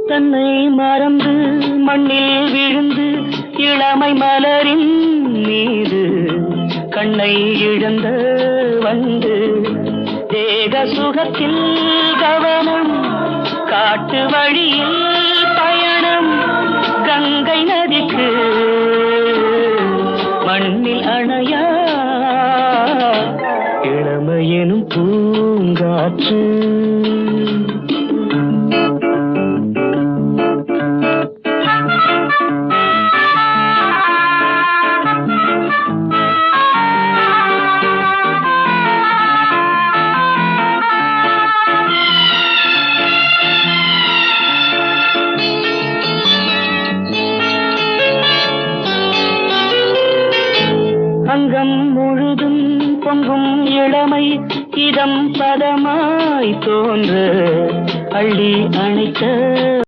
தன்னை மறந்து மண்ணில் விழுந்து இளமை மலரின் மீது கண்ணை இழந்த வந்து தேக சுகத்தில் கவனம் காட்டு வழியில் பயணம் கங்கை நதிக்கு மண்ணில் அணையா இளமையெனும் பூங்காற்று அங்கம் முழுதும் பொங்கும் இளமை இதம் பதமாய் தோன்ற அள்ளி அணைத்த